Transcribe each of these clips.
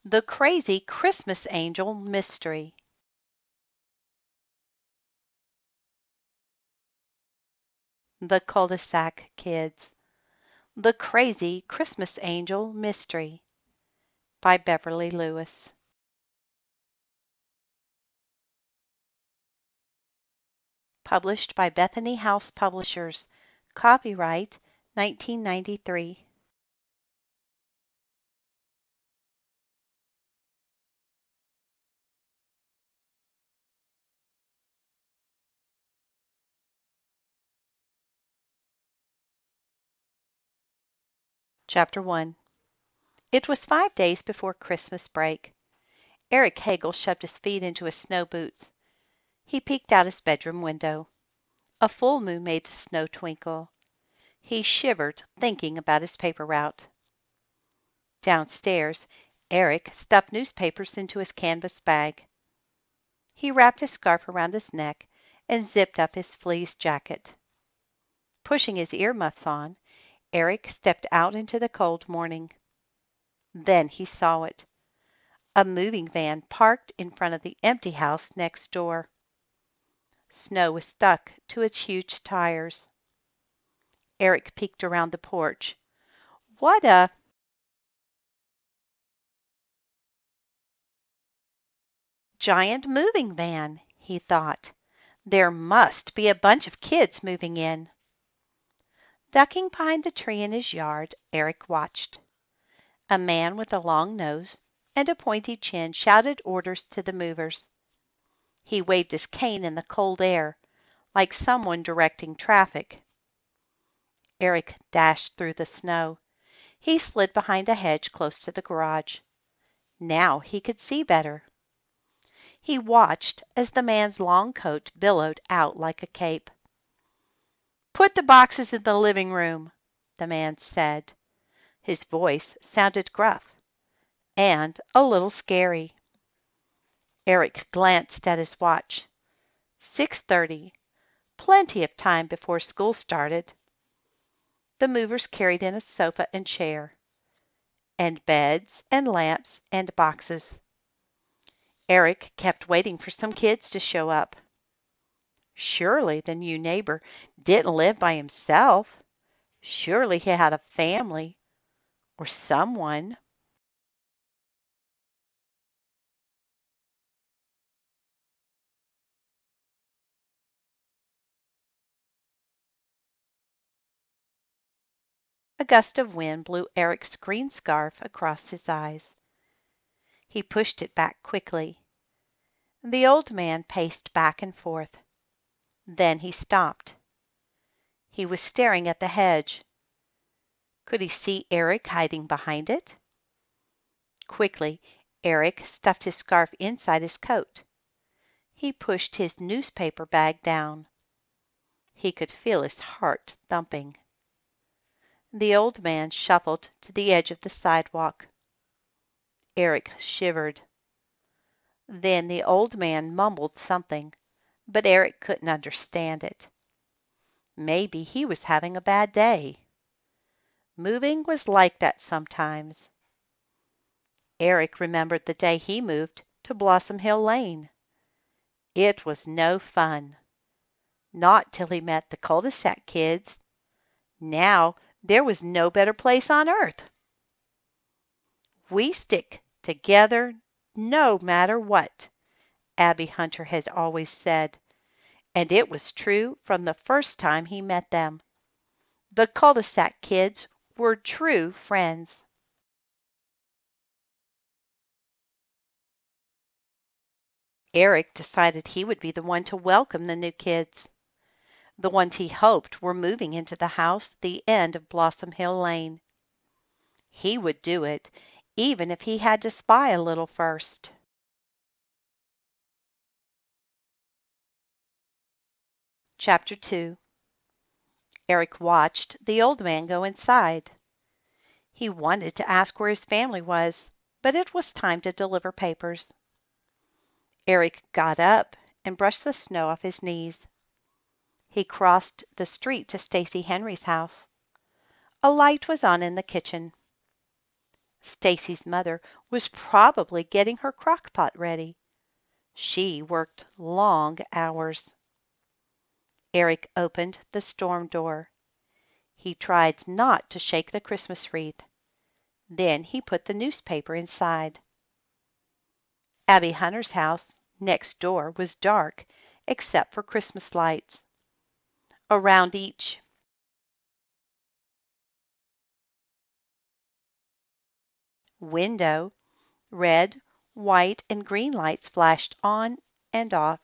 The Crazy Christmas Angel Mystery. The Cul-de-Sac Kids. The Crazy Christmas Angel Mystery by Beverly Lewis. Published by Bethany House Publishers. Copyright 1993. Chapter 1. It was 5 days before Christmas break. Eric Hagel shoved his feet into his snow boots. He peeked out his bedroom window. A full moon made the snow twinkle. He shivered, thinking about his paper route. Downstairs, Eric stuffed newspapers into his canvas bag. He wrapped his scarf around his neck and zipped up his fleece jacket. Pushing his earmuffs on, Eric stepped out into the cold morning. Then he saw it. A moving van parked in front of the empty house next door. Snow was stuck to its huge tires. Eric peeked around the porch. What a giant moving van, he thought. There must be a bunch of kids moving in. Ducking behind the tree in his yard, Eric watched. A man with a long nose and a pointy chin shouted orders to the movers. He waved his cane in the cold air, like someone directing traffic. Eric dashed through the snow. He slid behind a hedge close to the garage. Now he could see better. He watched as the man's long coat billowed out like a cape. "Put the boxes in the living room," the man said. His voice sounded gruff and a little scary. Eric glanced at his watch. 6:30. Plenty of time before school started. The movers carried in a sofa and chair, and beds and lamps and boxes. Eric kept waiting for some kids to show up. Surely the new neighbor didn't live by himself. Surely he had a family or someone. A gust of wind blew Eric's green scarf across his eyes. He pushed it back quickly. The old man paced back and forth. Then he stopped. He was staring at the hedge. Could he see Eric hiding behind it? Quickly, Eric stuffed his scarf inside his coat. He pushed his newspaper bag down. He could feel his heart thumping. The old man shuffled to the edge of the sidewalk. Eric shivered. Then the old man mumbled something, but Eric couldn't understand it. Maybe he was having a bad day. Moving was like that sometimes. Eric remembered the day he moved to Blossom Hill Lane. It was no fun. Not till he met the Cul-de-Sac Kids. Now there was no better place on earth. "We stick together no matter what," Abby Hunter had always said, and it was true from the first time he met them. The Cul-de-Sac Kids were true friends. Eric decided he would be the one to welcome the new kids. The ones he hoped were moving into the house at the end of Blossom Hill Lane. He would do it, even if he had to spy a little first. Chapter 2. Eric watched the old man go inside. He wanted to ask where his family was, but it was time to deliver papers. Eric got up and brushed the snow off his knees. He crossed the street to Stacy Henry's house. A light was on in the kitchen. Stacy's mother was probably getting her crock pot ready. She worked long hours. Eric opened the storm door. He tried not to shake the Christmas wreath. Then he put the newspaper inside. Abby Hunter's house next door was dark except for Christmas lights. Around each window, red, white, and green lights flashed on and off,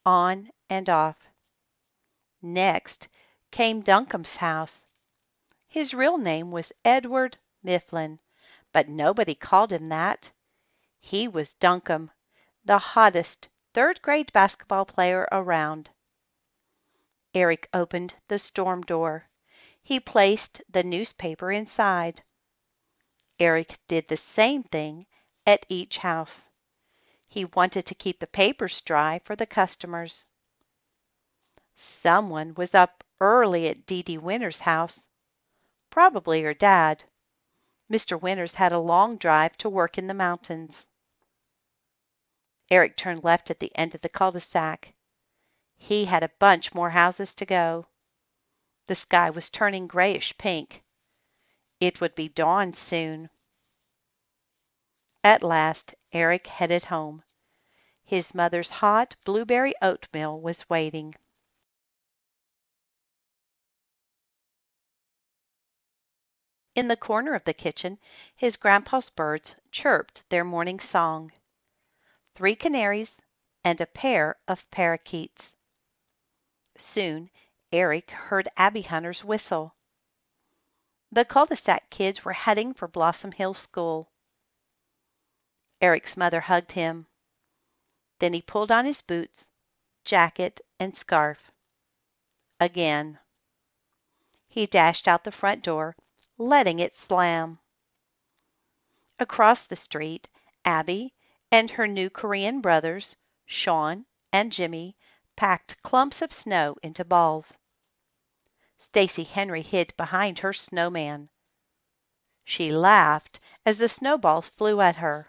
on and off. Next came Duncombe's house. His real name was Edward Mifflin, but nobody called him that. He was Duncombe, the hottest third-grade basketball player around. Eric opened the storm door. He placed the newspaper inside. Eric did the same thing at each house. He wanted to keep the papers dry for the customers. Someone was up early at Dee Dee Winter's house. Probably her dad. Mr. Winters had a long drive to work in the mountains. Eric turned left at the end of the cul-de-sac. He had a bunch more houses to go. The sky was turning grayish pink. It would be dawn soon. At last Eric headed home. His mother's hot blueberry oatmeal was waiting. In the corner of the kitchen, his grandpa's birds chirped their morning song. 3 canaries and a pair of parakeets. Soon Eric heard Abby Hunter's whistle. The Cul-de-Sac Kids were heading for Blossom Hill School. Eric's mother hugged him. Then he pulled on his boots, jacket, and scarf. Again. He dashed out the front door, letting it slam. Across the street, Abby and her new Korean brothers, Sean and Jimmy, packed clumps of snow into balls. Stacy Henry hid behind her snowman. She laughed as the snowballs flew at her.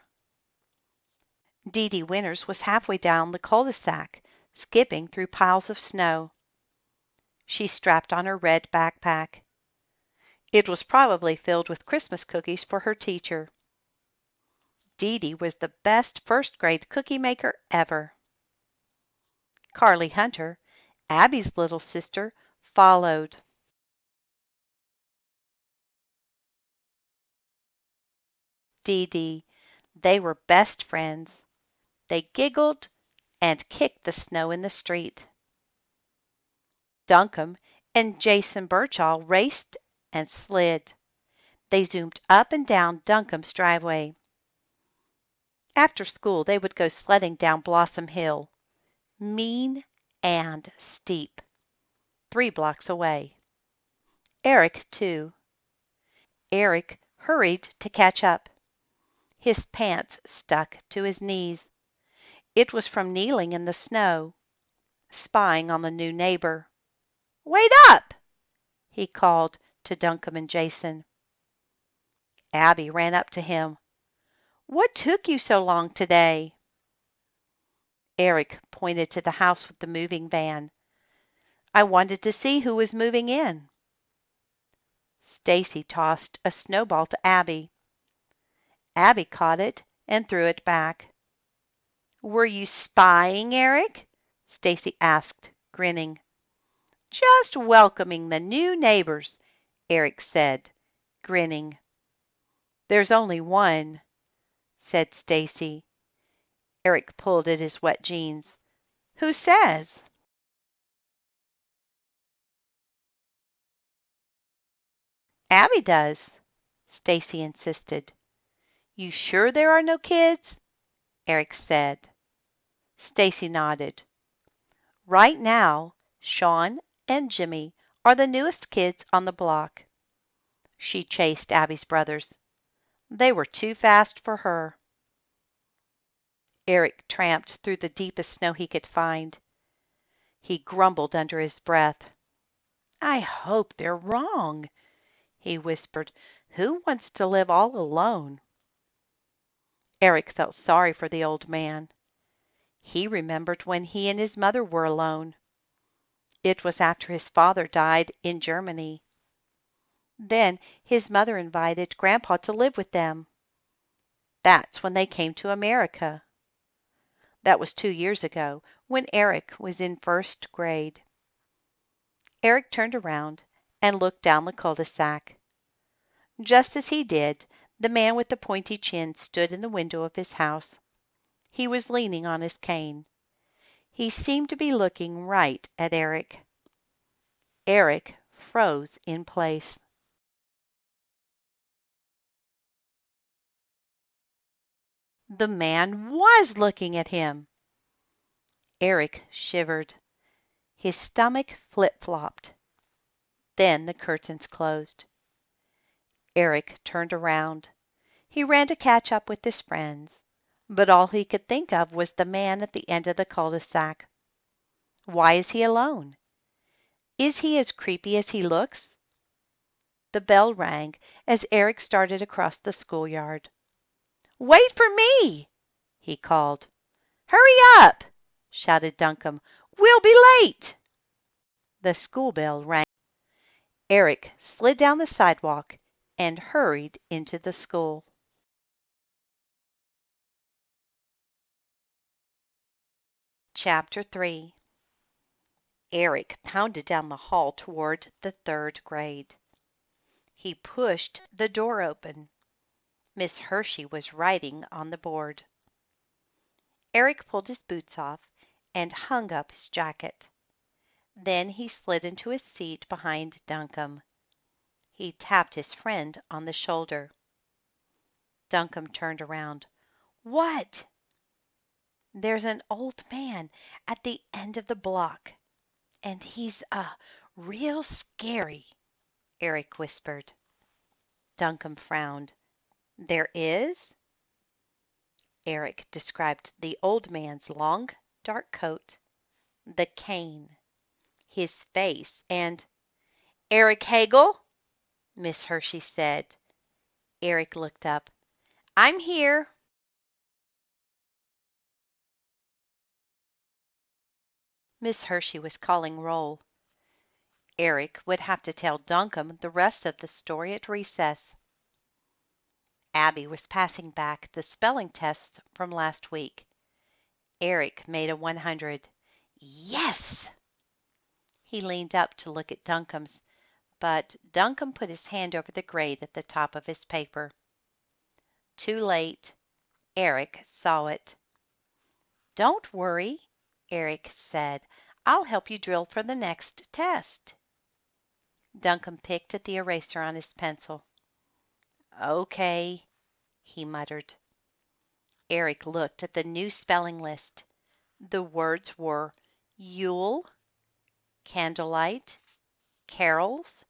Dee Dee Winters was halfway down the cul-de-sac, skipping through piles of snow. She strapped on her red backpack. It was probably filled with Christmas cookies for her teacher. Dee Dee was the best first-grade cookie maker ever. Carly Hunter, Abby's little sister, followed. Dee Dee, they were best friends. They giggled and kicked the snow in the street. Duncombe and Jason Birchall raced and slid. They zoomed up and down Duncombe's driveway. After school, they would go sledding down Blossom Hill, mean and steep, 3 blocks away. Eric, too. Eric hurried to catch up. His pants stuck to his knees. It was from kneeling in the snow, spying on the new neighbor. "Wait up!" he called to Duncombe and Jason. Abby ran up to him. "What took you so long today?" Eric pointed to the house with the moving van. "I wanted to see who was moving in." Stacy tossed a snowball to Abby. Abby caught it and threw it back. "Were you spying, Eric?" Stacy asked, grinning. "Just welcoming the new neighbors," Eric said, grinning. "There's only one," said Stacy. Eric pulled at his wet jeans. "Who says?" "Abby does," Stacy insisted. "You sure there are no kids?" Eric said. Stacy nodded. "Right now, Sean and Jimmy are the newest kids on the block." She chased Abby's brothers. They were too fast for her. Eric tramped through the deepest snow he could find. He grumbled under his breath. "I hope they're wrong. he whispered. Who wants to live all alone? Eric felt sorry for the old man. He remembered when he and his mother were alone. It was after his father died in Germany. Then his mother invited Grandpa to live with them. That's when they came to America. That was 2 years ago, when Eric was in first grade. Eric turned around and looked down the cul-de-sac. Just as he did, the man with the pointy chin stood in the window of his house. He was leaning on his cane. He seemed to be looking right at Eric. Eric froze in place. The man was looking at him. Eric shivered. His stomach flip-flopped. Then the curtains closed. Eric turned around. He ran to catch up with his friends, but all he could think of was the man at the end of the cul-de-sac. Why is he alone? Is he as creepy as he looks? The bell rang as Eric started across the schoolyard. "Wait for me!" he called. "Hurry up!" shouted Duncombe. "We'll be late!" The school bell rang. Eric slid down the sidewalk and hurried into the school. Chapter 3. Eric pounded down the hall toward the third grade. He pushed the door open. Miss Hershey was writing on the board. Eric pulled his boots off and hung up his jacket. Then he slid into his seat behind Duncombe. He tapped his friend on the shoulder. Duncombe turned around. "What?" "There's an old man at the end of the block, and he's real scary," Eric whispered. Duncombe frowned. "There is?" Eric described the old man's long, dark coat, the cane, his face, and "Eric Hagel," Miss Hershey said. Eric looked up. "I'm here." Miss Hershey was calling roll. Eric would have to tell Duncombe the rest of the story at recess. Abby was passing back the spelling tests from last week. Eric made a 100. Yes! He leaned up to look at Duncombe's, but Duncombe put his hand over the grade at the top of his paper. Too late. Eric saw it. "Don't worry," Eric said. "I'll help you drill for the next test." Duncombe picked at the eraser on his pencil. "Okay," he muttered. Eric looked at the new spelling list. The words were Yule, candlelight, carols,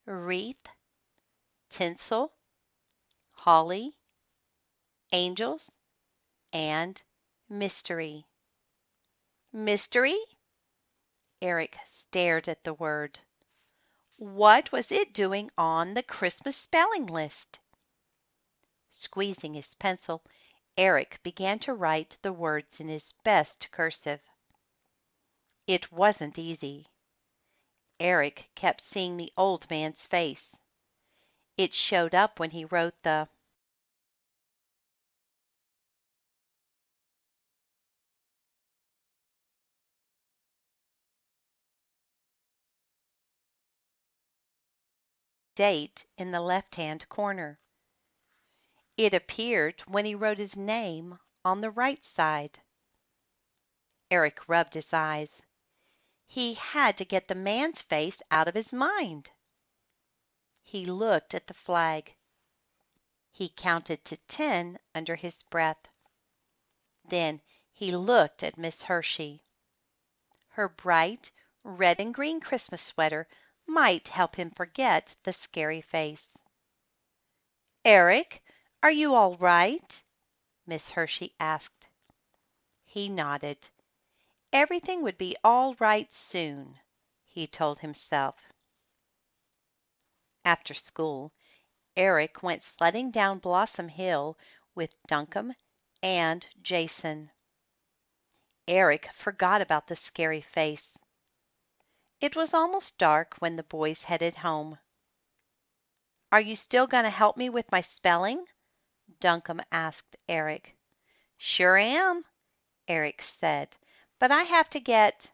wreath, tinsel, holly, angels, and mystery. Mystery? Eric stared at the word. What was it doing on the Christmas spelling list? Squeezing his pencil, Eric began to write the words in his best cursive. It wasn't easy. Eric kept seeing the old man's face. It showed up when he wrote the date in the left-hand corner. It appeared when he wrote his name on the right side. Eric rubbed his eyes. He had to get the man's face out of his mind. He looked at the flag. He counted to 10 under his breath. Then he looked at Miss Hershey. Her bright red and green Christmas sweater might help him forget the scary face. "Eric, are you all right?" Miss Hershey asked. He nodded. Everything would be all right soon, he told himself. After school, Eric went sledding down Blossom Hill with Duncombe and Jason. Eric forgot about the scary face. It was almost dark when the boys headed home. "Are you still going to help me with my spelling?" Duncombe asked Eric. "Sure am," Eric said, "but I have to get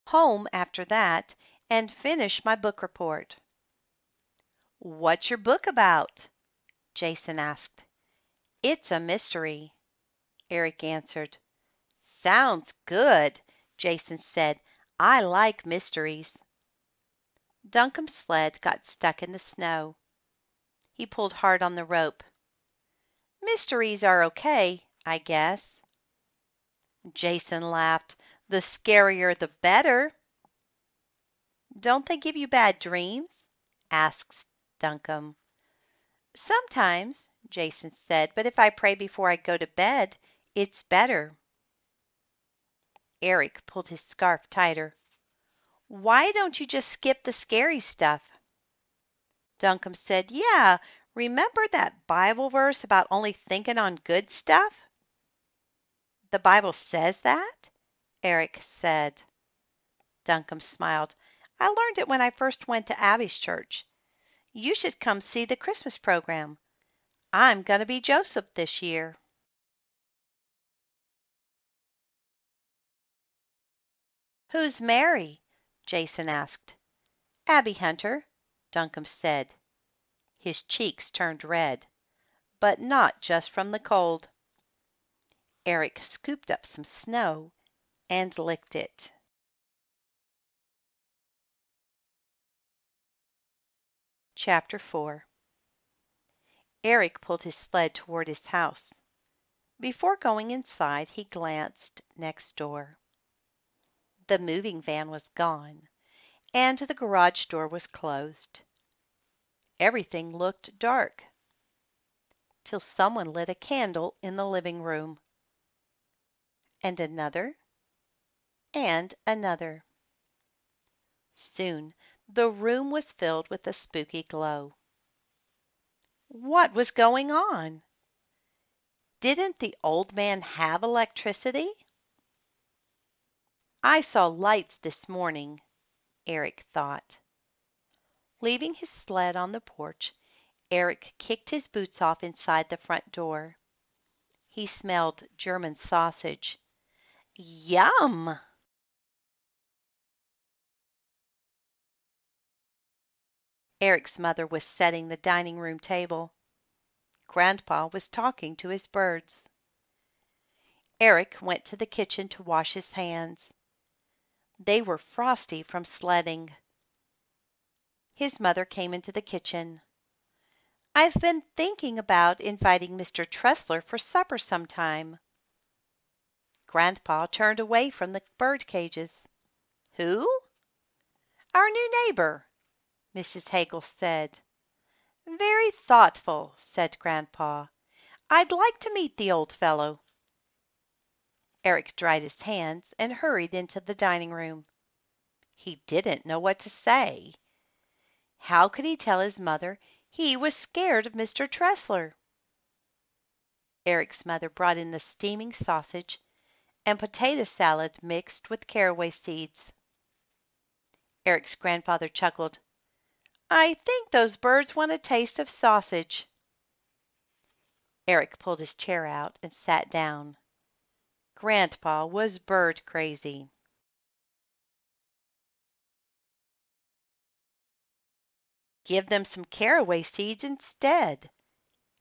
home after that and finish my book report." "What's your book about?" Jason asked. "It's a mystery," Eric answered. "Sounds good," Jason said. "I like mysteries." Duncombe's sled got stuck in the snow. He pulled hard on the rope. "Mysteries are okay, I guess." Jason laughed. "The scarier the better." "Don't they give you bad dreams?" asked Duncombe. "Sometimes," Jason said, "but if I pray before I go to bed, it's better." Eric pulled his scarf tighter. "Why don't you just skip the scary stuff?" Duncombe said, "Yeah, remember that Bible verse about only thinking on good stuff?" "The Bible says that?" Eric said. Duncombe smiled. "I learned it when I first went to Abby's church. You should come see the Christmas program. I'm going to be Joseph this year." "Who's Mary?" Jason asked. "Abby Hunter," Duncombe said. His cheeks turned red, but not just from the cold. Eric scooped up some snow and licked it. Chapter 4. Eric pulled his sled toward his house. Before going inside, he glanced next door. The moving van was gone, and the garage door was closed. Everything looked dark, till someone lit a candle in the living room. And another, and another. Soon the room was filled with a spooky glow. What was going on? Didn't the old man have electricity? "I saw lights this morning," Eric thought. Leaving his sled on the porch, Eric kicked his boots off inside the front door. He smelled German sausage. Yum! Eric's mother was setting the dining room table. Grandpa was talking to his birds. Eric went to the kitchen to wash his hands. They were frosty from sledding. His mother came into the kitchen. "I've been thinking about inviting Mr. Tressler for supper sometime." Grandpa turned away from the bird cages. "Who?" "Our new neighbor," Mrs. Hagel said. "Very thoughtful," said Grandpa. "I'd like to meet the old fellow." Eric dried his hands and hurried into the dining room. He didn't know what to say. How could he tell his mother he was scared of Mr. Tressler? Eric's mother brought in the steaming sausage and potato salad mixed with caraway seeds. Eric's grandfather chuckled. "I think those birds want a taste of sausage." Eric pulled his chair out and sat down. Grandpa was bird crazy. "Give them some caraway seeds instead,"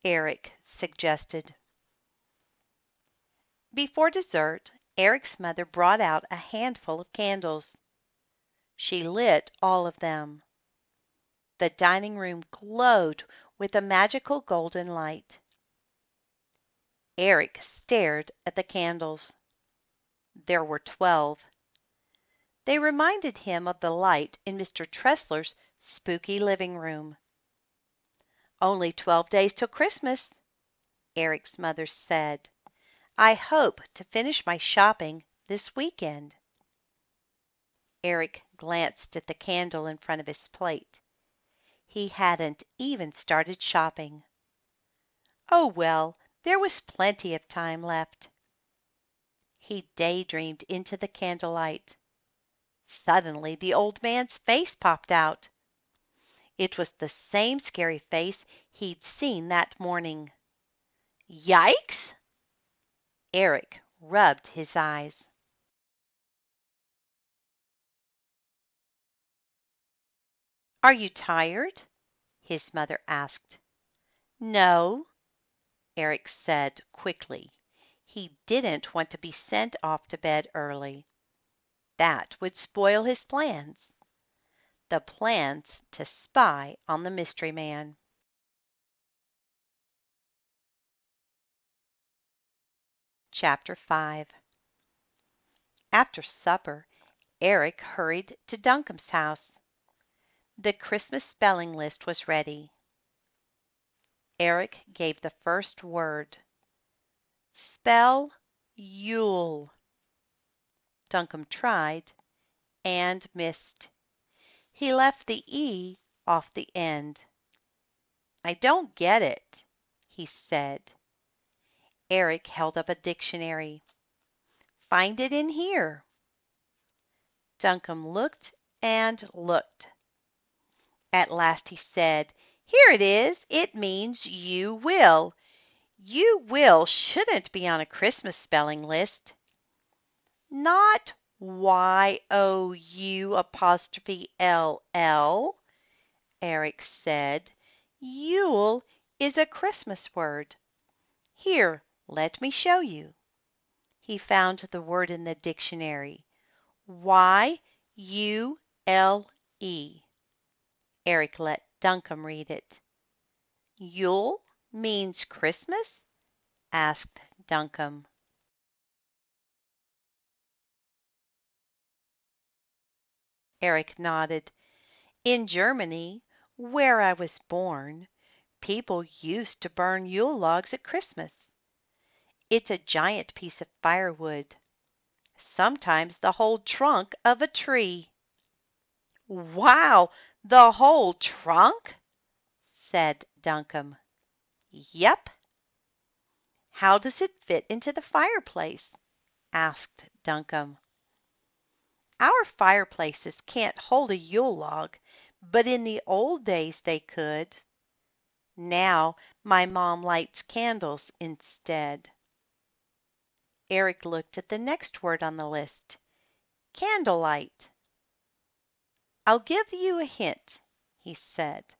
Eric suggested. Before dessert, Eric's mother brought out a handful of candles. She lit all of them. The dining room glowed with a magical golden light. Eric stared at the candles. There were 12. They reminded him of the light in Mr. Tressler's spooky living room. "Only 12 days till Christmas," Eric's mother said. "I hope to finish my shopping this weekend." Eric glanced at the candle in front of his plate. He hadn't even started shopping. Oh well, there was plenty of time left. He daydreamed into the candlelight. Suddenly the old man's face popped out. It was the same scary face he'd seen that morning. Yikes! Eric rubbed his eyes. Are you tired? His mother asked. No, Eric said quickly. He didn't want to be sent off to bed early. That would spoil his plans. The plans to spy on the mystery man. Chapter 5. After supper, Eric hurried to Duncombe's house. The Christmas spelling list was ready. Eric gave the first word. Spell Yule. Duncombe tried and missed. He left the E off the end. I don't get it, he said. Eric held up a dictionary. Find it in here. Duncombe looked and looked. At last he said, Here it is. It means you will. You will shouldn't be on a Christmas spelling list. Not YOU''LL, Eric said. Yule is a Christmas word. Here, let me show you. He found the word in the dictionary. YULE. Eric let Duncombe read it. Yule means Christmas? Asked Duncombe. Eric nodded. In Germany, where I was born, people used to burn Yule logs at Christmas. It's a giant piece of firewood, sometimes the whole trunk of a tree. Wow, the whole trunk? Said Duncombe. Yep. How does it fit into the fireplace? Asked Duncombe. Our fireplaces can't hold a Yule log, but in the old days they could. Now my mom lights candles instead. Eric looked at the next word on the list. Candlelight. I'll give you a hint, he said.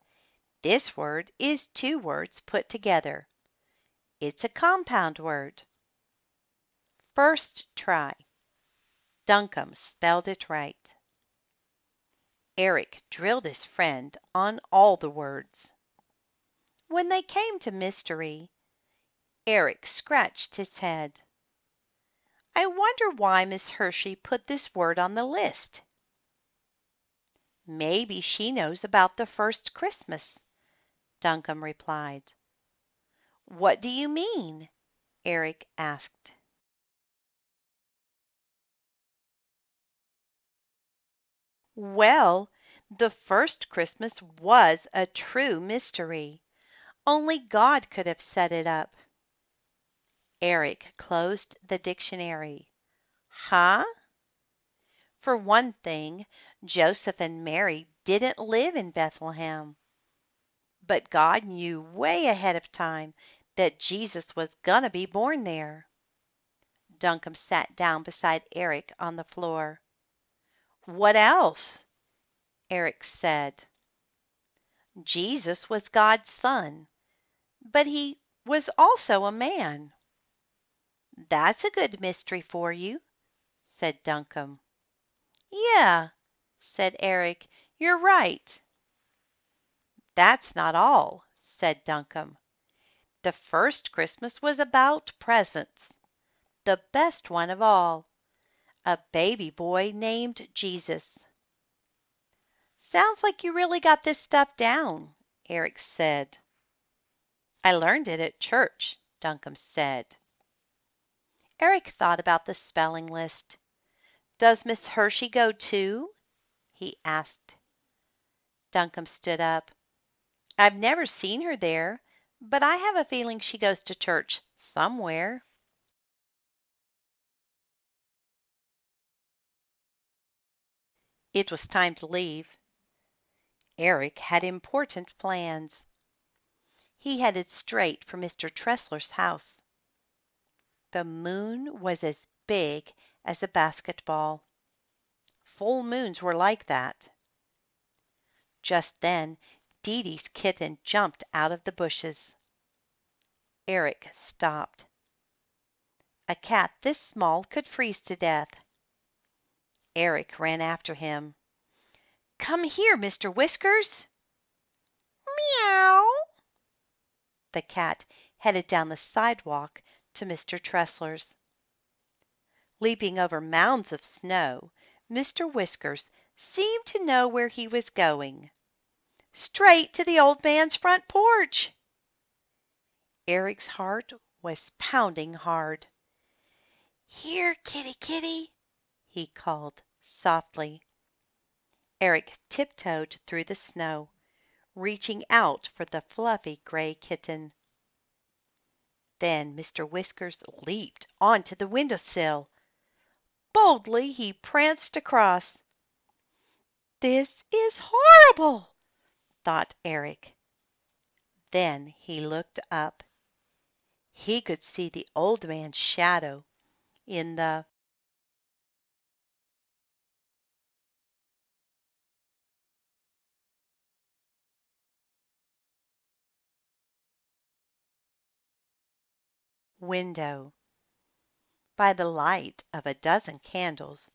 This word is two words put together. It's a compound word. First try. Duncombe spelled it right. Eric drilled his friend on all the words. When they came to mystery, Eric scratched his head. I wonder why Miss Hershey put this word on the list. Maybe she knows about the first Christmas, Duncombe replied. What do you mean? Eric asked. Well, the first Christmas was a true mystery. Only God could have set it up. Eric closed the dictionary. Huh? For one thing, Joseph and Mary didn't live in Bethlehem. But God knew way ahead of time that Jesus was gonna be born there. Duncombe sat down beside Eric on the floor. What else? Eric said. Jesus was God's son, but he was also a man. That's a good mystery for you, said Duncombe. Yeah, said Eric, you're right. That's not all, said Duncombe. The first Christmas was about presents, the best one of all, a baby boy named Jesus. Sounds like you really got this stuff down, Eric said. I learned it at church, Duncombe said. Eric thought about the spelling list. Does Miss Hershey go too? He asked. Duncombe stood up. I've never seen her there, but I have a feeling she goes to church somewhere. It was time to leave. Eric had important plans. He headed straight for Mr. Tressler's house. The moon was as big as a basketball. Full moons were like that. Just then, Dee Dee's kitten jumped out of the bushes. Eric stopped. A cat this small could freeze to death. Eric ran after him. Come here, Mr. Whiskers. Meow. The cat headed down the sidewalk to Mr. Tressler's. Leaping over mounds of snow, Mr. Whiskers seemed to know where he was going. Straight to the old man's front porch. Eric's heart was pounding hard. Here, kitty, kitty, he called softly. Eric tiptoed through the snow, reaching out for the fluffy gray kitten. Then Mr. Whiskers leaped onto the windowsill. Boldly he pranced across. This is horrible, thought Eric. Then he looked up. He could see the old man's shadow in the window. By the light of a dozen candles,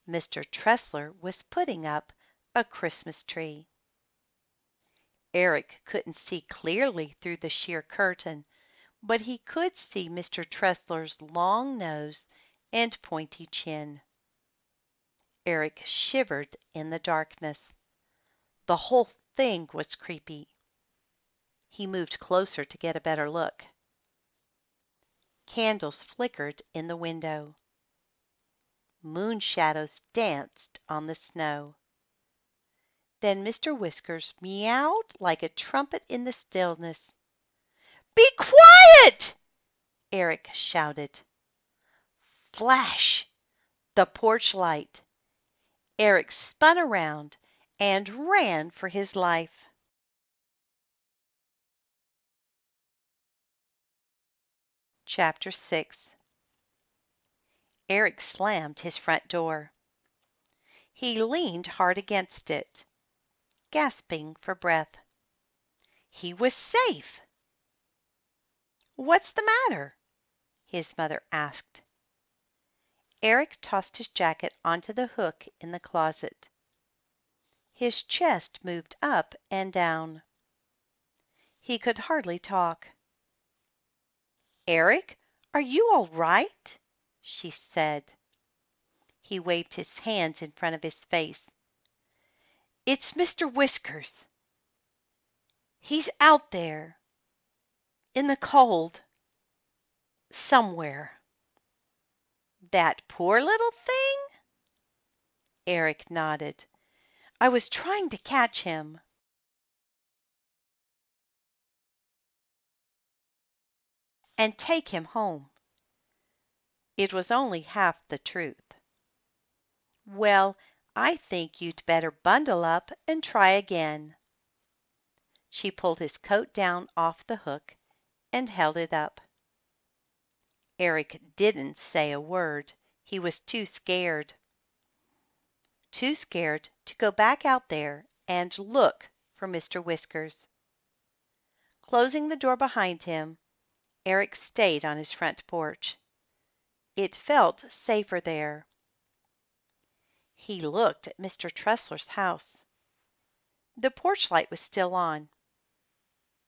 Mr. Tressler was putting up a Christmas tree. Eric couldn't see clearly through the sheer curtain, but he could see Mr. Tressler's long nose and pointy chin. Eric shivered in the darkness. The whole thing was creepy. He moved closer to get a better look. Candles flickered in the window. Moon shadows danced on the snow. Then Mr. Whiskers meowed like a trumpet in the stillness. Be quiet! Eric shouted. Flash! The porch light. Eric spun around and ran for his life. Chapter 6. Eric slammed his front door. He leaned hard against it, gasping for breath. He was safe. What's the matter? His mother asked. Eric tossed his jacket onto the hook in the closet. His chest moved up and down. He could hardly talk. Eric, are you all right? She said. He waved his hands in front of his face. It's Mr. Whiskers. He's out there. In the cold. Somewhere. That poor little thing? Eric nodded. I was trying to catch him. And take him home. It was only half the truth. Well, I think you'd better bundle up and try again. She pulled his coat down off the hook and held it up. Eric didn't say a word. He was too scared. Too scared to go back out there and look for Mr. Whiskers. Closing the door behind him, Eric stayed on his front porch. It felt safer there. He looked at Mr. Tressler's house. The porch light was still on,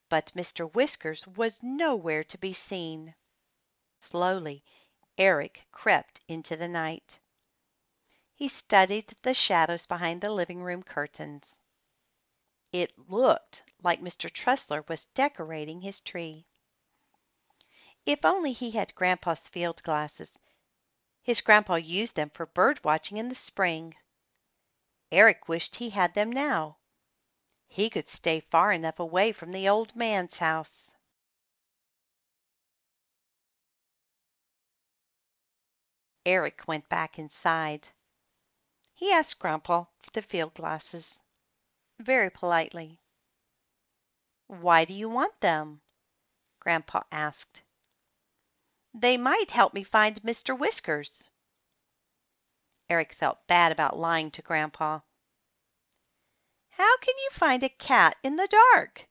but Mr. Whiskers was nowhere to be seen. Slowly, Eric crept into the night. He studied the shadows behind the living room curtains. It looked like Mr. Tressler was decorating his tree. If only he had Grandpa's field glasses, His grandpa used them for bird watching in the spring. Eric wished he had them now. He could stay far enough away from the old man's house. Eric went back inside. He asked Grandpa for the field glasses, very politely. "Why do you want them?" Grandpa asked. "They might help me find Mr. Whiskers." Eric felt bad about lying to Grandpa. "How can you find a cat in the dark?"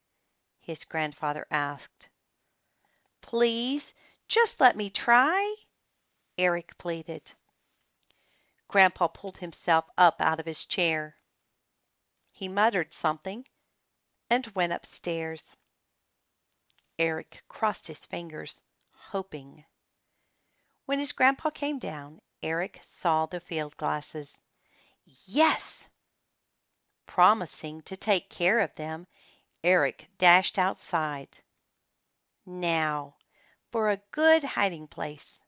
his grandfather asked. "Please, just let me try," Eric pleaded. Grandpa pulled himself up out of his chair. He muttered something and went upstairs. Eric crossed his fingers, hoping. When his grandpa came down, Eric saw the field glasses. Yes! Promising to take care of them, Eric dashed outside. Now for a good hiding place.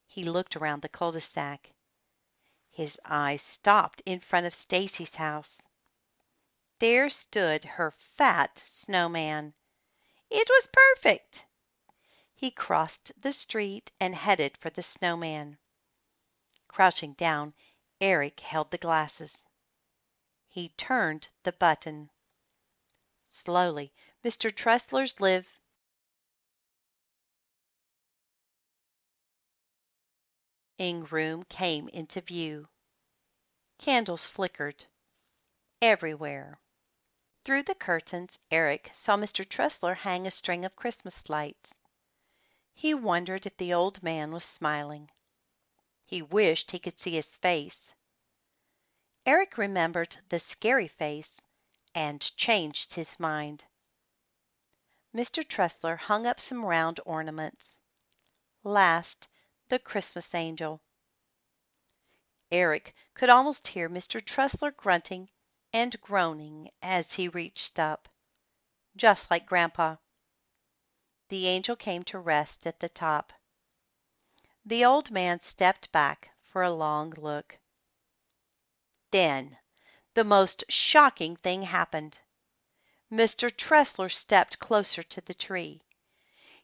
He looked around the cul-de-sac. His eyes stopped in front of Stacy's house. There stood her fat snowman. It was perfect. He crossed the street and headed for the snowman. Crouching down, Eric held the glasses. He turned the button. Slowly, Mr. Tressler's living room came into view. Candles flickered everywhere. Through the curtains, Eric saw Mr. Tressler hang a string of Christmas lights. He wondered if the old man was smiling. He wished he could see his face. Eric remembered the scary face and changed his mind. Mr. Tressler hung up some round ornaments. Last, the Christmas angel. Eric could almost hear Mr. Tressler grunting and groaning as he reached up, just like Grandpa. The angel came to rest at the top. The old man stepped back for a long look. Then the most shocking thing happened. Mr. Tressler stepped closer to the tree.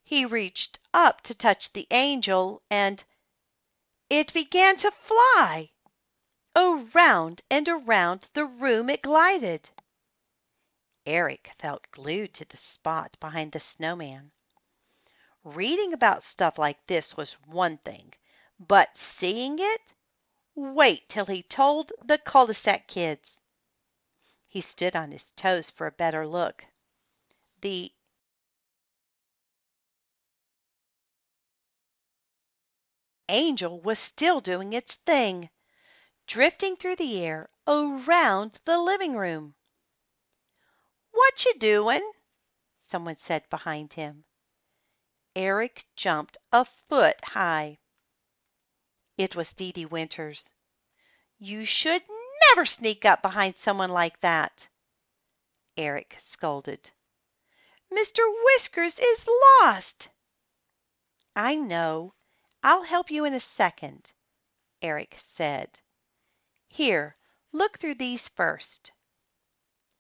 He reached up to touch the angel, and it began to fly. Around and around the room it glided. Eric felt glued to the spot behind the snowman. Reading about stuff like this was one thing, but seeing it? Wait till he told the Cul-de-Sac Kids. He stood on his toes for a better look. The angel was still doing its thing, drifting through the air around the living room. "What you doing?" someone said behind him. Eric jumped a foot high. It was Dee Dee Winters. "You should never sneak up behind someone like that," Eric scolded. "Mr. Whiskers is lost." "I know. I'll help you in a second," Eric said. "Here, look through these first."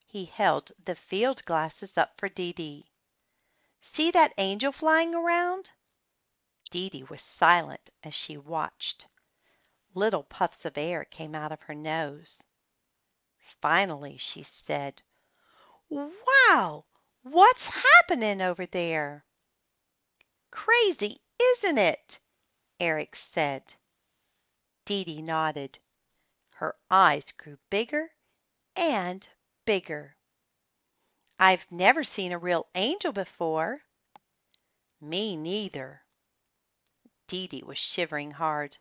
He held the field glasses up for Dee Dee. "See that angel flying around?" Dee Dee was silent as she watched. Little puffs of air came out of her nose. Finally she said, "Wow! What's happening over there?" "Crazy, isn't it?" Eric said. Dee Dee nodded. Her eyes grew bigger and bigger. "I've never seen a real angel before." "Me neither." Dee Dee was shivering hard.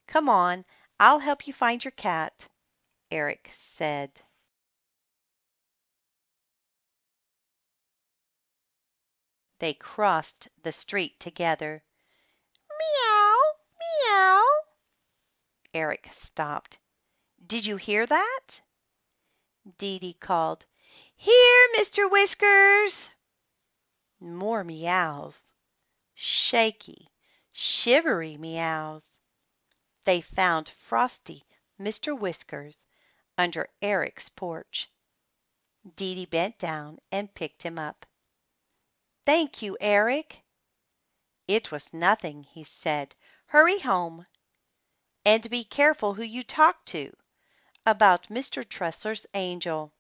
"Come on, I'll help you find your cat," Eric said. They crossed the street together. "Meow, meow." Eric stopped. "Did you hear that?" Dee Dee called, "Here, Mr. Whiskers." More meows. Shaky, shivery meows. they found Frosty Mr. Whiskers under Eric's porch. Dee Dee bent down and picked him up. "Thank you, Eric." "It was nothing," he said. "Hurry home. And be careful who you talk to about Mr. Tressler's angel."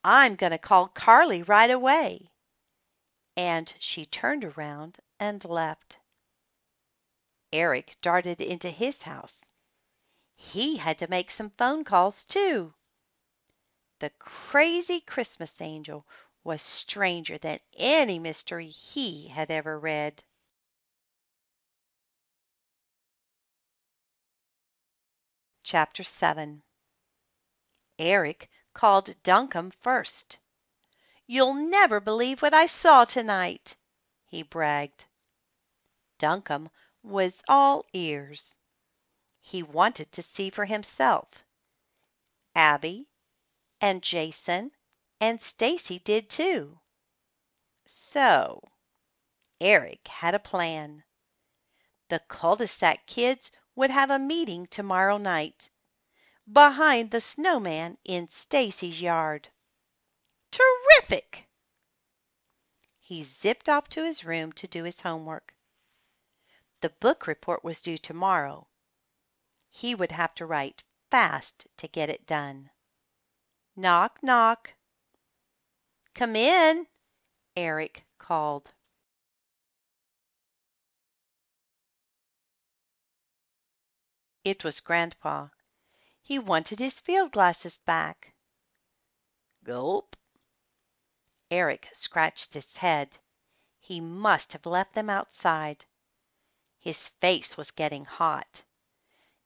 "I'm going to call Carly right away." And she turned around and left. Eric darted into his house. He had to make some phone calls, too. The crazy Christmas angel was stranger than any mystery he had ever read. Chapter 7. Eric called Duncombe first. "You'll never believe what I saw tonight," he bragged. Duncombe was all ears. He wanted to see for himself. Abby and Jason and Stacy did too. So Eric had a plan. The Cul-de-Sac Kids would have a meeting tomorrow night, behind the snowman in Stacy's yard. Terrific! He zipped off to his room to do his homework. The book report was due tomorrow. He would have to write fast to get it done. Knock, knock. "Come in," Eric called. It was Grandpa. He wanted his field glasses back. Gulp. Eric scratched his head. He must have left them outside. His face was getting hot.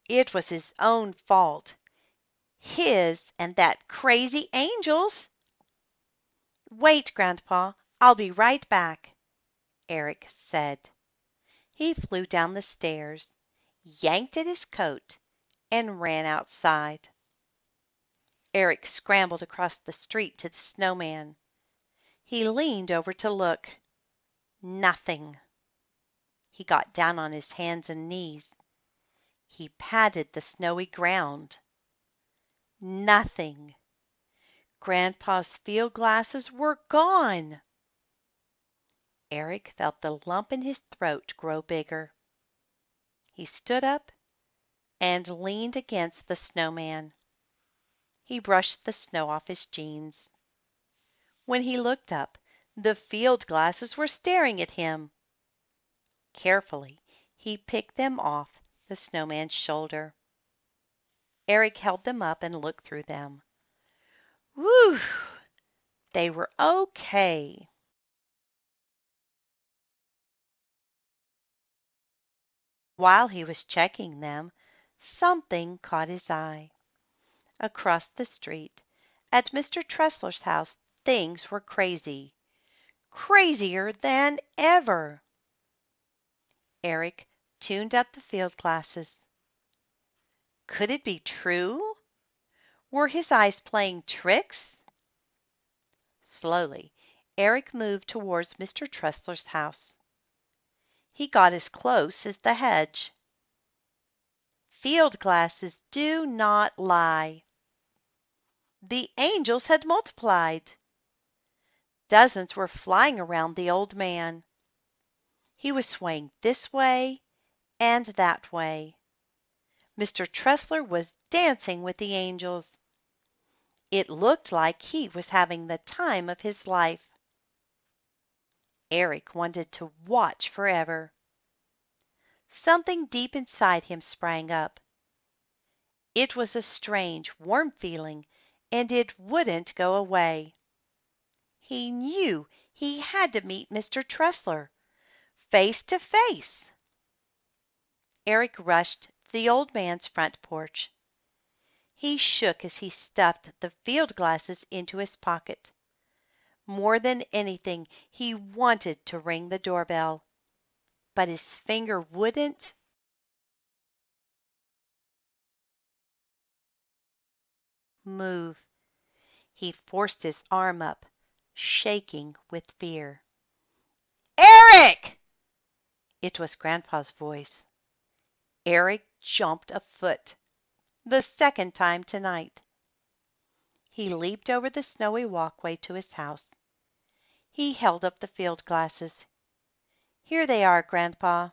It was his own fault. His and that crazy angel's. "Wait, Grandpa. I'll be right back," Eric said. He flew down the stairs, yanked at his coat, and ran outside. Eric scrambled across the street to the snowman. He leaned over to look. Nothing. He got down on his hands and knees. He patted the snowy ground. Nothing. Grandpa's field glasses were gone. Eric felt the lump in his throat grow bigger. He stood up and leaned against the snowman. He brushed the snow off his jeans. When he looked up, the field glasses were staring at him. Carefully, he picked them off the snowman's shoulder. Eric held them up and looked through them. Whew! They were okay. While he was checking them, something caught his eye. Across the street, at Mr. Tressler's house, things were crazy. Crazier than ever. Eric tuned up the field glasses. Could it be true? Were his eyes playing tricks? Slowly, Eric moved towards Mr. Tressler's house. He got as close as the hedge. Field glasses do not lie. The angels had multiplied. Dozens were flying around the old man. He was swaying this way and that way. Mr. Tressler was dancing with the angels. It looked like he was having the time of his life. Eric wanted to watch forever. Something deep inside him sprang up. It was a strange, warm feeling, and it wouldn't go away. He knew he had to meet Mr. Tressler, face to face. Eric rushed to the old man's front porch. He shook as he stuffed the field glasses into his pocket. More than anything, he wanted to ring the doorbell, but his finger wouldn't. Move. He forced his arm up, shaking with fear. "Eric!" It was Grandpa's voice. Eric jumped a foot, the second time tonight. He leaped over the snowy walkway to his house. He held up the field glasses. "Here they are, Grandpa."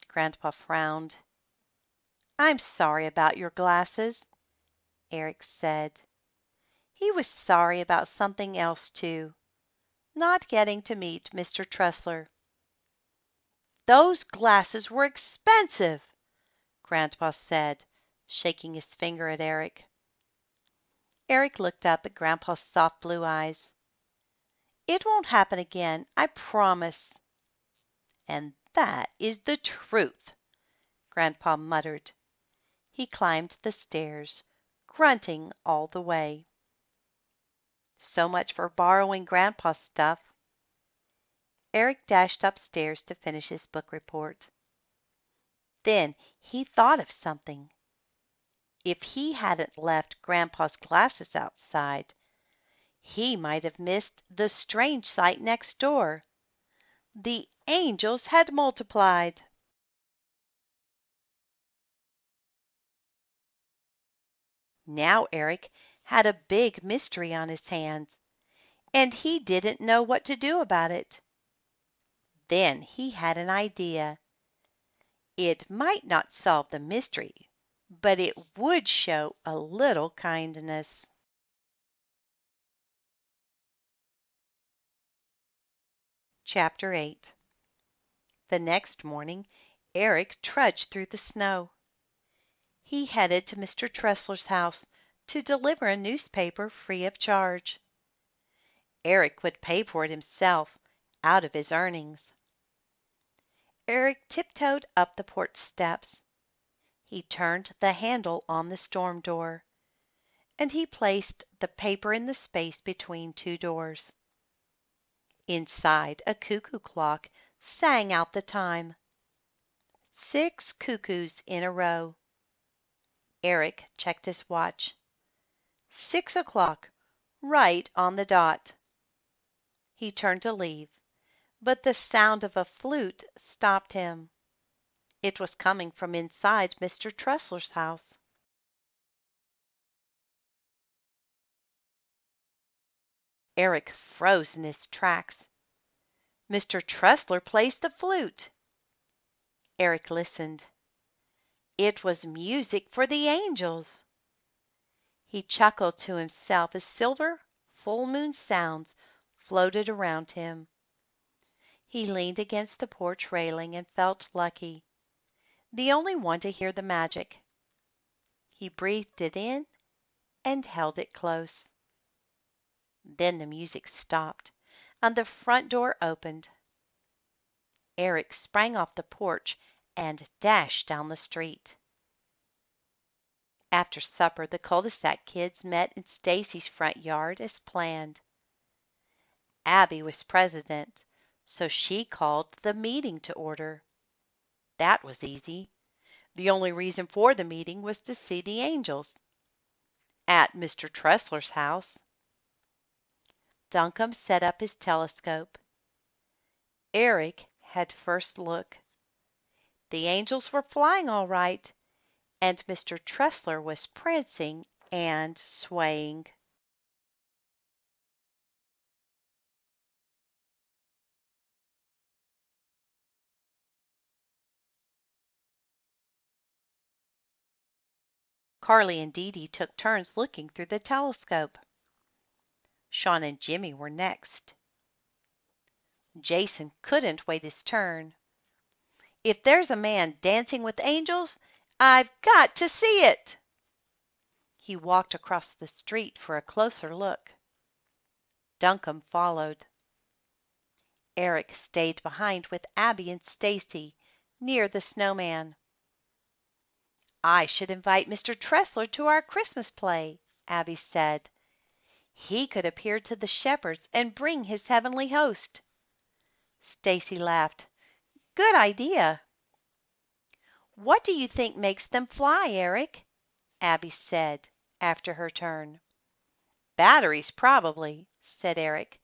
Grandpa frowned. "I'm sorry about your glasses," Eric said. He was sorry about something else, too. Not getting to meet Mr. Tressler. "Those glasses were expensive," Grandpa said, shaking his finger at Eric. Eric looked up at Grandpa's soft blue eyes. "It won't happen again, I promise." "And that is the truth," Grandpa muttered. He climbed the stairs, grunting all the way. So much for borrowing Grandpa's stuff. Eric dashed upstairs to finish his book report. Then he thought of something. If he hadn't left Grandpa's glasses outside, he might have missed the strange sight next door. The angels had multiplied. Now Eric had a big mystery on his hands, and he didn't know what to do about it. Then he had an idea. It might not solve the mystery, but it would show a little kindness. Chapter 8. The next morning, Eric trudged through the snow. He headed to Mr. Tressler's house to deliver a newspaper free of charge. Eric would pay for it himself, out of his earnings. Eric tiptoed up the porch steps. He turned the handle on the storm door, and he placed the paper in the space between two doors. Inside, a cuckoo clock sang out the time. 6 cuckoos in a row. Eric checked his watch. 6 o'clock, right on the dot. He turned to leave, but the sound of a flute stopped him. It was coming from inside Mr. Tressler's house. Eric froze in his tracks. Mr. Tressler plays the flute. Eric listened. It was music for the angels. He chuckled to himself as silver, full moon sounds floated around him. He leaned against the porch railing and felt lucky, the only one to hear the magic. He breathed it in and held it close. Then the music stopped, and the front door opened. Eric sprang off the porch and dashed down the street. After supper, the Cul-de-Sac Kids met in Stacy's front yard as planned. Abby was president, so she called the meeting to order. That was easy. The only reason for the meeting was to see the angels. At Mr. Tressler's house. Duncombe set up his telescope. Eric had first look. The angels were flying all right, and Mr. Tressler was prancing and swaying. Carly and Dee Dee took turns looking through the telescope. Sean and Jimmy were next. Jason couldn't wait his turn. "If there's a man dancing with angels, I've got to see it." He walked across the street for a closer look. Duncombe followed. Eric stayed behind with Abby and Stacy near the snowman. "I should invite Mr. Tressler to our Christmas play," Abby said. "He could appear to the shepherds and bring his heavenly host." Stacy laughed. "Good idea." "What do you think makes them fly, Eric?" Abby said after her turn. "Batteries, probably," said Eric,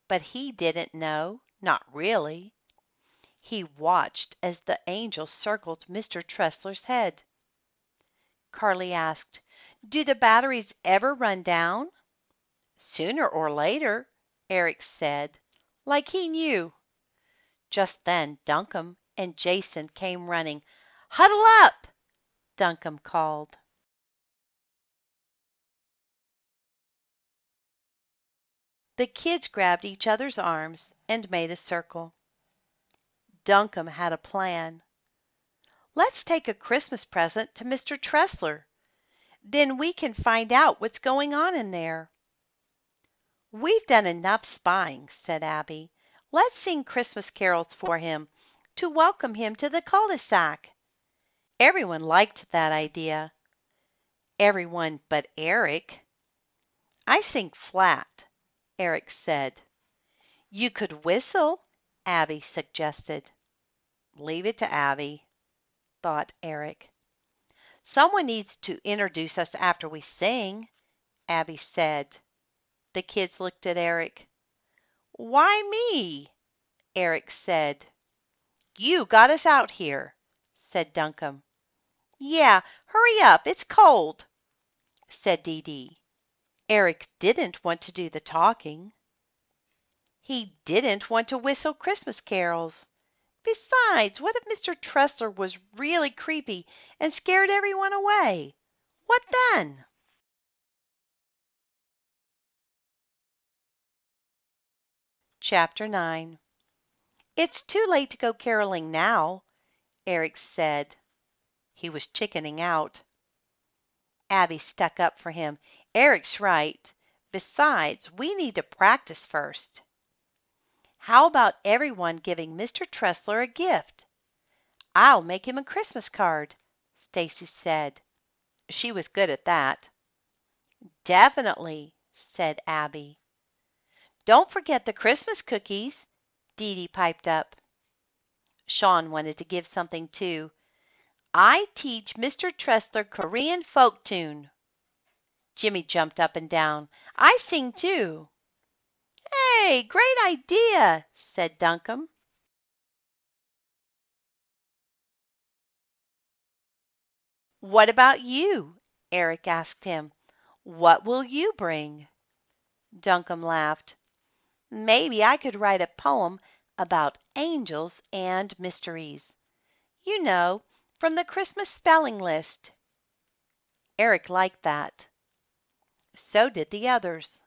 but he didn't know, not really. He watched as the angels circled Mr. Tressler's head. Carly asked, "Do the batteries ever run down?" "Sooner or later," Eric said, like he knew. Just then Duncombe and Jason came running. "Huddle up!" Duncombe called. The kids grabbed each other's arms and made a circle. Duncombe had a plan. "Let's take a Christmas present to Mr. Tressler. Then we can find out what's going on in there." "We've done enough spying," said Abby. "Let's sing Christmas carols for him to welcome him to the cul-de-sac." Everyone liked that idea. Everyone but Eric. "I sing flat," Eric said. "You could whistle," Abby suggested. "Leave it to Abby," thought Eric. "Someone needs to introduce us after we sing," Abby said. The kids looked at Eric. "Why me?" Eric said. "You got us out here," said Duncombe. "Yeah, hurry up, it's cold," said Dee Dee. Eric didn't want to do the talking. He didn't want to whistle Christmas carols. Besides, what if Mr. Tressler was really creepy and scared everyone away? What then? Chapter 9. "It's too late to go caroling now," Eric said. He was chickening out. Abby stuck up for him. "Eric's right. Besides, we need to practice first." "How about everyone giving Mr. Tressler a gift? I'll make him a Christmas card," Stacy said. She was good at that. "Definitely," said Abby. "Don't forget the Christmas cookies," Dee Dee piped up. Sean wanted to give something too. "I teach Mr. Tressler Korean folk tune." Jimmy jumped up and down. "I sing too." "Hey, great idea," said Duncombe. "What about you?" Eric asked him. "What will you bring?" Duncombe laughed. "Maybe I could write a poem about angels and mysteries. You know, from the Christmas spelling list." Eric liked that. So did the others.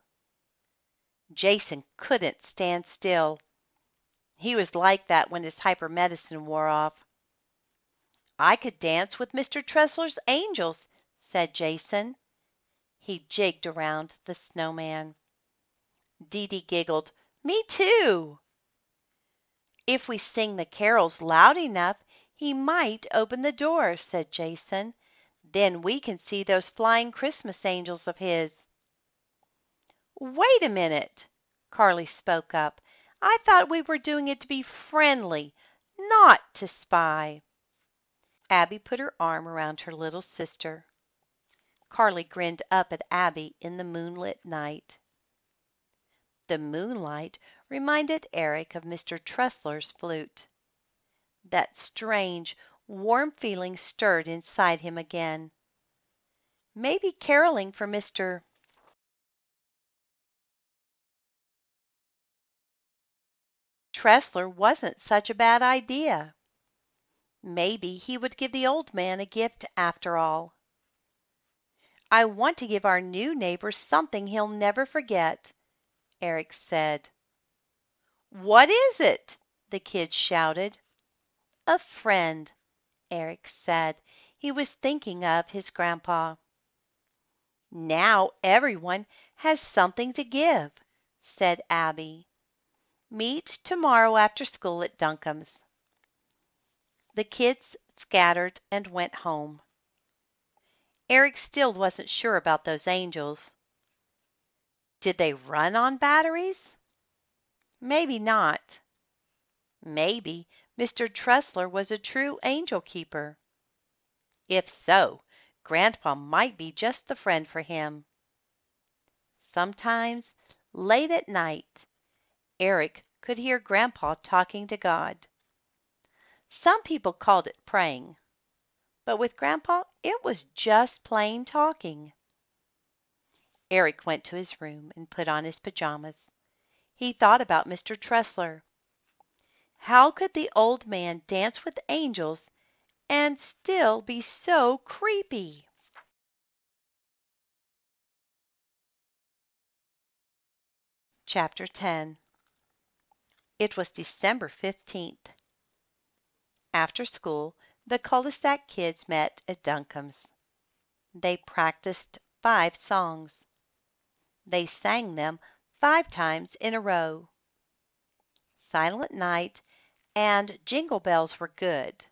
Jason couldn't stand still. He was like that when his hypermedicine wore off. "I could dance with Mr. Tressler's angels," said Jason. He jigged around the snowman. Dee Dee giggled. "Me too." "If we sing the carols loud enough, he might open the door," said Jason. "Then we can see those flying Christmas angels of his." "Wait a minute," Carly spoke up. "I thought we were doing it to be friendly, not to spy." Abby put her arm around her little sister. Carly grinned up at Abby in the moonlit night. The moonlight reminded Eric of Mr. Tressler's flute. That strange, warm feeling stirred inside him again. Maybe caroling for Mr. Tressler wasn't such a bad idea. Maybe he would give the old man a gift after all. "I want to give our new neighbor something he'll never forget," Eric said. "What is it?" the kids shouted. "A friend," Eric said. He was thinking of his grandpa. "Now everyone has something to give," said Abby. "Meet tomorrow after school at Duncombe's." The kids scattered and went home. Eric still wasn't sure about those angels. Did they run on batteries? Maybe not. Maybe Mr. Tressler was a true angel keeper. If so, Grandpa might be just the friend for him. Sometimes, late at night, Eric could hear Grandpa talking to God. Some people called it praying, but with Grandpa it was just plain talking. Eric went to his room and put on his pajamas. He thought about Mr. Tressler. How could the old man dance with angels and still be so creepy? Chapter 10. It was December 15th. After school, the Cul-de-Sac Kids met at Duncombe's. They practiced 5 songs. They sang them 5 times in a row. Silent Night and Jingle Bells were good,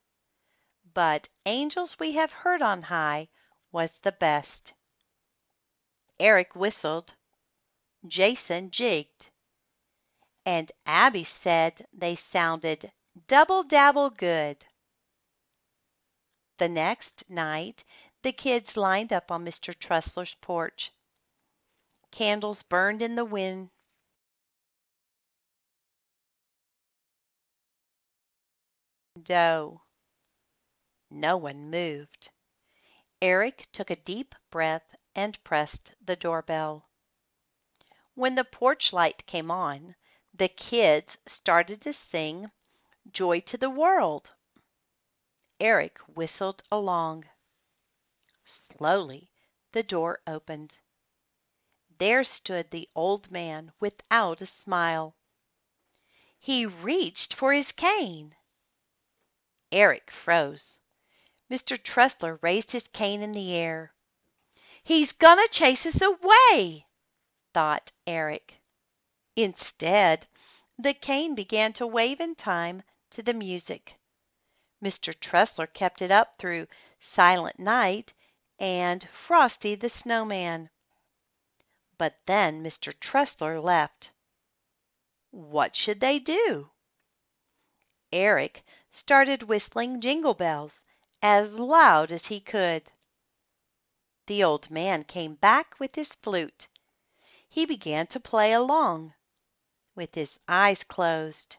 but Angels We Have Heard on High was the best. Eric whistled, Jason jigged, and Abby said they sounded double-dabble good. The next night the kids lined up on Mr. Tressler's porch. Candles burned in the window. No one moved. Eric took a deep breath and pressed the doorbell. When the porch light came on, the kids started to sing Joy to the World. Eric whistled along. Slowly, the door opened. There stood the old man without a smile. He reached for his cane. Eric froze. Mr. Tressler raised his cane in the air. He's gonna chase us away, thought Eric. Instead, the cane began to wave in time to the music. Mr. Tressler kept it up through Silent Night and Frosty the Snowman. But then Mr. Tressler left. What should they do? Eric started whistling Jingle Bells as loud as he could. The old man came back with his flute. He began to play along, with his eyes closed.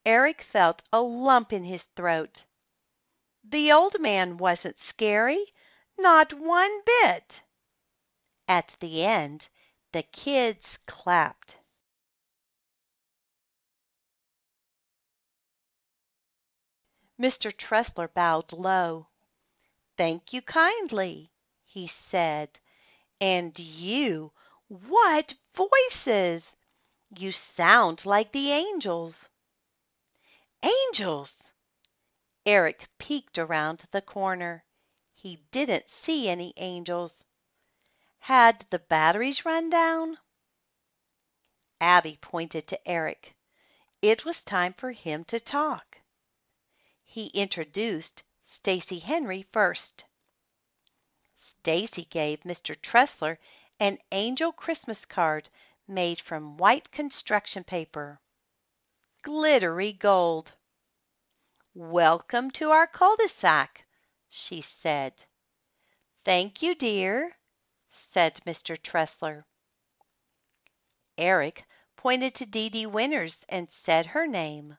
Eric felt a lump in his throat. The old man wasn't scary, not one bit. At the end, the kids clapped. Mr. Tressler bowed low. Thank you kindly, he said. And you, what voices! You sound like the angels. Angels! Eric peeked around the corner. He didn't see any angels. Had the batteries run down? Abby pointed to Eric. It was time for him to talk. He introduced Stacy Henry first. Stacy gave Mr. Tressler an angel Christmas card made from white construction paper. Glittery gold. Welcome to our cul-de-sac, she said. Thank you, dear, said Mr. Tressler. Eric pointed to Dee Dee Winters and said her name.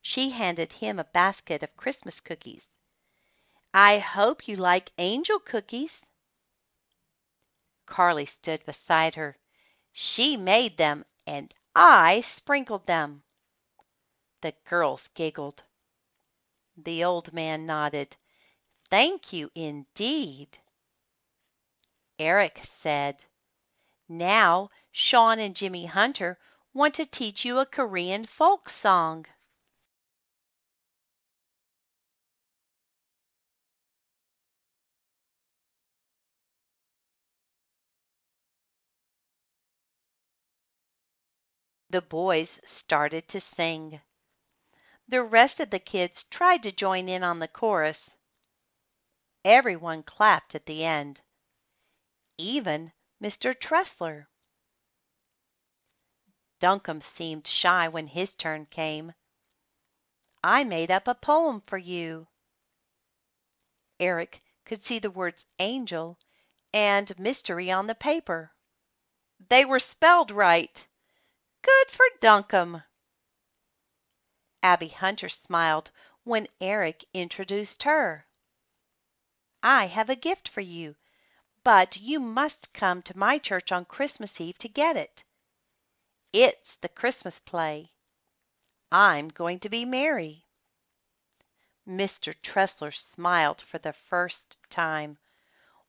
She handed him a basket of Christmas cookies. I hope you like angel cookies. Carly stood beside her. She made them, and I sprinkled them. The girls giggled. The old man nodded. Thank you indeed. Eric said, Now Sean and Jimmy Hunter want to teach you a Korean folk song. The boys started to sing. The rest of the kids tried to join in on the chorus. Everyone clapped at the end. Even Mr. Tressler. Duncombe seemed shy when his turn came. I made up a poem for you. Eric could see the words angel and mystery on the paper. They were spelled right. Good for Duncombe. Abby Hunter smiled when Eric introduced her. "I have a gift for you, but you must come to my church on Christmas Eve to get it. It's the Christmas play. I'm going to be Mary." Mr. Tressler smiled for the first time.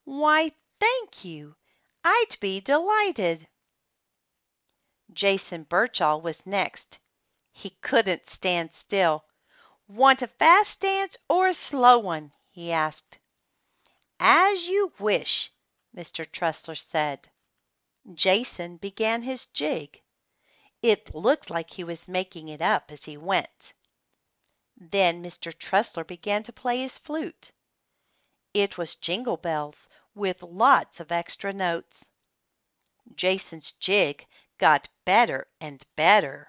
"Why, thank you. I'd be delighted." Jason Birchall was next. He couldn't stand still. "Want a fast dance or a slow one?" he asked. "As you wish," Mr. Tressler said. Jason began his jig. It looked like he was making it up as he went. Then Mr. Tressler began to play his flute. It was Jingle Bells, with lots of extra notes. Jason's jig got better and better.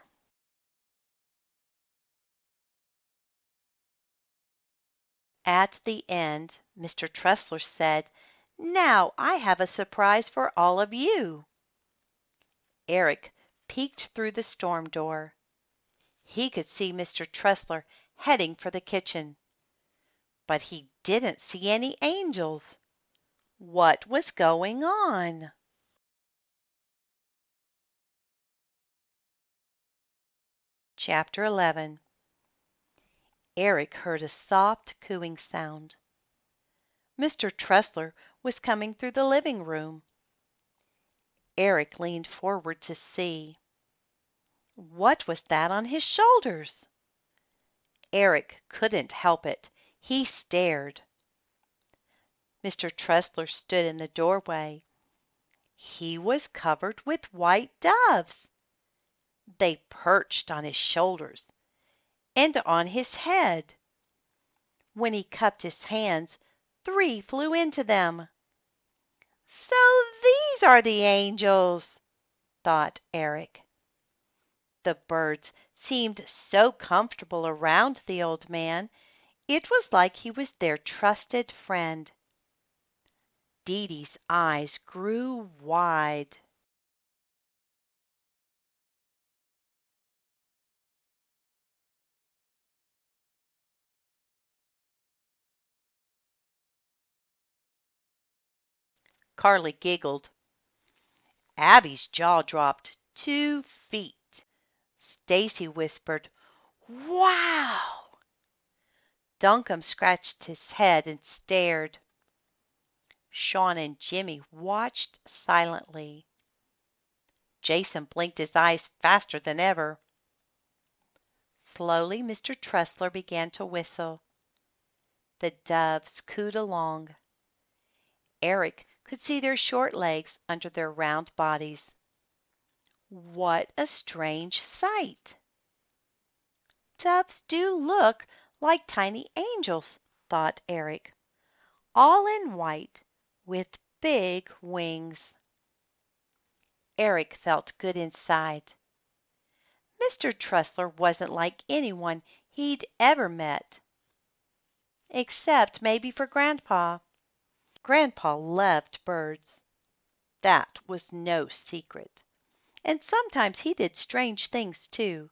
At the end, Mr. Tressler said, "Now I have a surprise for all of you." Eric peeked through the storm door. He could see Mr. Tressler heading for the kitchen. But he didn't see any angels. What was going on? Chapter 11. Eric heard a soft cooing sound. Mr. Tressler was coming through the living room. Eric leaned forward to see. What was that on his shoulders? Eric couldn't help it. He stared. Mr. Tressler stood in the doorway. He was covered with white doves. They perched on his shoulders and on his head. When he cupped his hands, 3 flew into them. "So these are the angels," thought Eric. The birds seemed so comfortable around the old man. It was like he was their trusted friend. Dee Dee's eyes grew wide. Carly giggled. Abby's jaw dropped 2 feet. Stacy whispered, "Wow!" Duncombe scratched his head and stared. Sean and Jimmy watched silently. Jason blinked his eyes faster than ever. Slowly Mr. Tressler began to whistle. The doves cooed along. Eric could see their short legs under their round bodies. What a strange sight! "Doves do look like tiny angels," thought Eric, "all in white, with big wings." Eric felt good inside. Mr. Tressler wasn't like anyone he'd ever met, except maybe for Grandpa. Grandpa loved birds. That was no secret. And sometimes he did strange things too,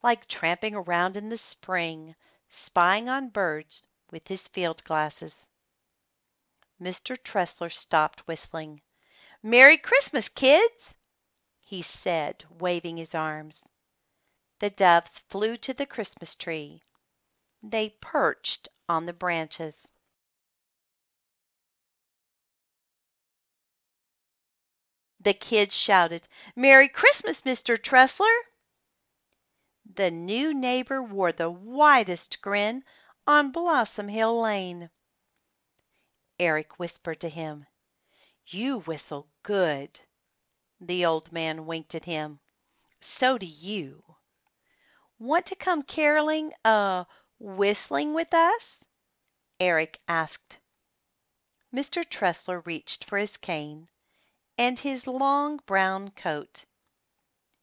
like tramping around in the spring, spying on birds with his field glasses. Mr. Tressler stopped whistling. "Merry Christmas, kids!" he said, waving his arms. The doves flew to the Christmas tree. They perched on the branches. The kids shouted, "Merry Christmas, Mr. Tressler!" The new neighbor wore the widest grin on Blossom Hill Lane. Eric whispered to him, "You whistle good." The old man winked at him. "So do you. Want to come caroling, whistling with us?" Eric asked. Mr. Tressler reached for his cane and his long brown coat.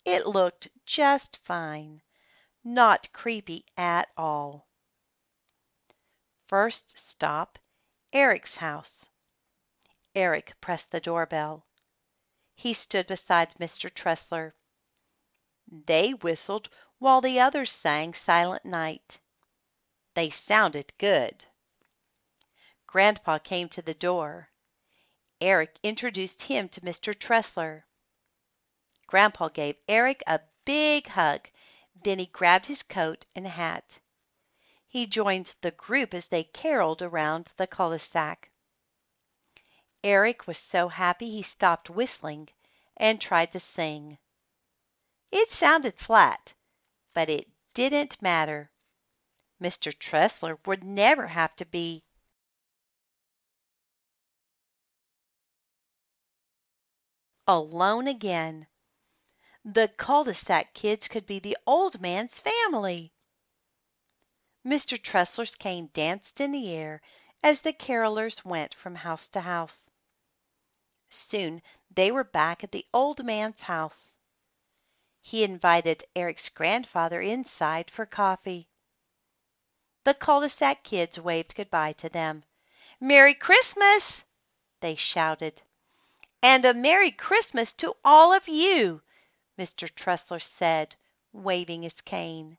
It looked just fine, not creepy at all. First stop, Eric's house. Eric pressed the doorbell. He stood beside Mr. Tressler. They whistled while the others sang Silent Night. They sounded good. Grandpa came to the door. Eric introduced him to Mr. Tressler. Grandpa gave Eric a big hug. Then he grabbed his coat and hat. He joined the group as they caroled around the cul-de-sac. Eric was so happy he stopped whistling and tried to sing. It sounded flat, but it didn't matter. Mr. Tressler would never have to be alone again. The cul-de-sac kids could be the old man's family. Mr. Tressler's cane danced in the air as the carolers went from house to house. Soon they were back at the old man's house. He invited Eric's grandfather inside for coffee. The cul-de-sac kids waved goodbye to them. "Merry Christmas!" they shouted. "And a Merry Christmas to all of you!" Mr. Tressler said, waving his cane.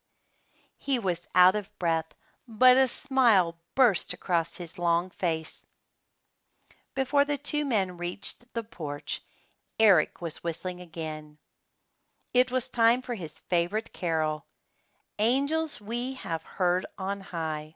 He was out of breath, but a smile burst across his long face. Before the two men reached the porch, Eric was whistling again. It was time for his favorite carol, "Angels We Have Heard on High."